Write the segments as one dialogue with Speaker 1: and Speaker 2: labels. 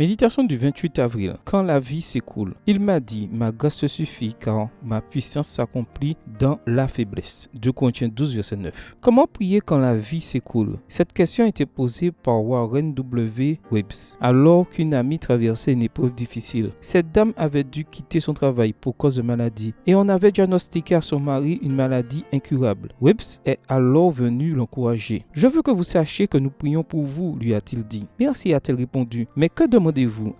Speaker 1: Méditation du 28 avril. Quand la vie s'écoule. Il m'a dit, ma grâce te suffit car ma puissance s'accomplit dans la faiblesse. 2 Corinthiens 12, verset 9. Comment prier quand la vie s'écoule? Cette question a été posée par Warren W. Webbs alors qu'une amie traversait une épreuve difficile. Cette dame avait dû quitter son travail pour cause de maladie et on avait diagnostiqué à son mari une maladie incurable. Webbs est alors venu l'encourager. Je veux que vous sachiez que nous prions pour vous, lui a-t-il dit. Merci, a-t-elle répondu. Mais que demandez-vous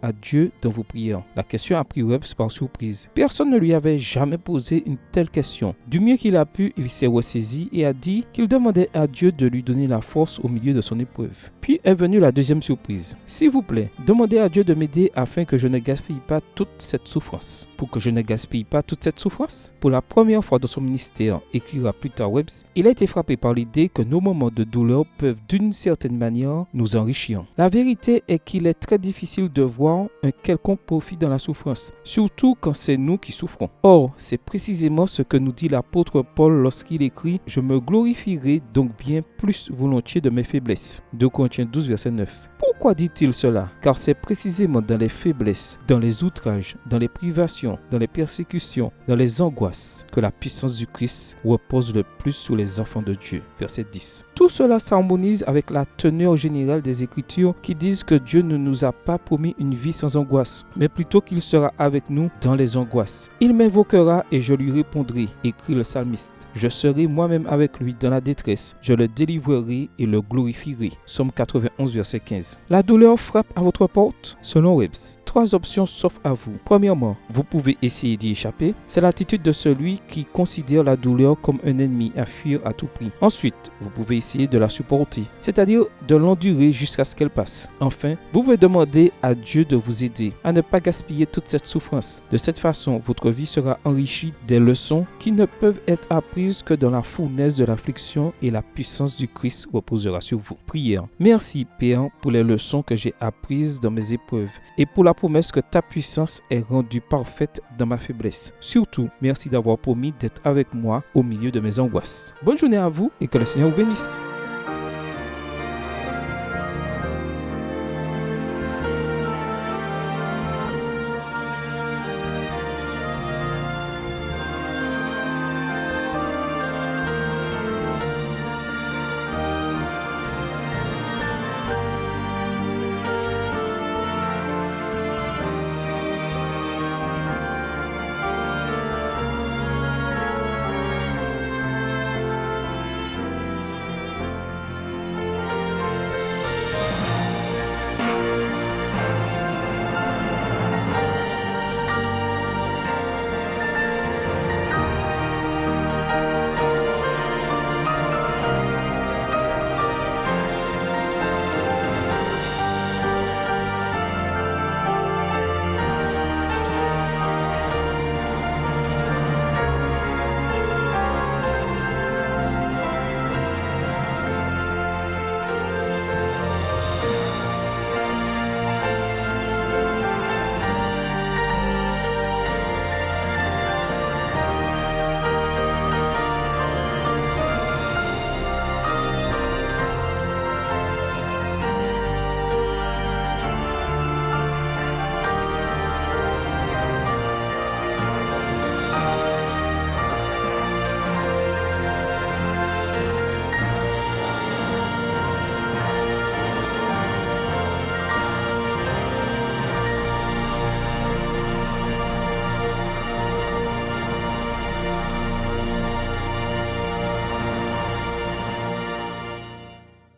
Speaker 1: à Dieu dans vos prières? La question a pris Webbs par surprise. Personne ne lui avait jamais posé une telle question. Du mieux qu'il a pu, il s'est ressaisi et a dit qu'il demandait à Dieu de lui donner la force au milieu de son épreuve. Puis est venue la deuxième surprise. S'il vous plaît, demandez à Dieu de m'aider afin que je ne gaspille pas toute cette souffrance. Pour que je ne gaspille pas toute cette souffrance? Pour la première fois dans son ministère, écrira plus tard Webbs, il a été frappé par l'idée que nos moments de douleur peuvent d'une certaine manière nous enrichir. La vérité est qu'il est très difficile de voir un quelconque profit dans la souffrance, surtout quand c'est nous qui souffrons. Or, c'est précisément ce que nous dit l'apôtre Paul lorsqu'il écrit « Je me glorifierai donc bien plus volontiers de mes faiblesses ». 2 Corinthiens 12, verset 9. Pourquoi dit-il cela? Car c'est précisément dans les faiblesses, dans les outrages, dans les privations, dans les persécutions, dans les angoisses que la puissance du Christ repose le plus sur les enfants de Dieu. Verset 10. Tout cela s'harmonise avec la teneur générale des Écritures qui disent que Dieu ne nous a pas promis une vie sans angoisse, mais plutôt qu'il sera avec nous dans les angoisses. Il m'invoquera et je lui répondrai, écrit le psalmiste. Je serai moi-même avec lui dans la détresse, je le délivrerai et le glorifierai. Psaume 91, verset 15. La douleur frappe à votre porte? Selon Webbs, 3 options s'offrent à vous. Premièrement, vous pouvez essayer d'y échapper. C'est l'attitude de celui qui considère la douleur comme un ennemi à fuir à tout prix. Ensuite, vous pouvez essayer de la supporter, c'est-à-dire de l'endurer jusqu'à ce qu'elle passe. Enfin, vous pouvez demander à Dieu de vous aider à ne pas gaspiller toute cette souffrance. De cette façon, votre vie sera enrichie des leçons qui ne peuvent être apprises que dans la fournaise de l'affliction et la puissance du Christ reposera sur vous. Prière. Merci Père pour les leçons que j'ai apprises dans mes épreuves et pour la promesse que ta puissance est rendue parfaite dans ma faiblesse. Surtout, merci d'avoir promis d'être avec moi au milieu de mes angoisses. Bonne journée à vous et que le Seigneur vous bénisse.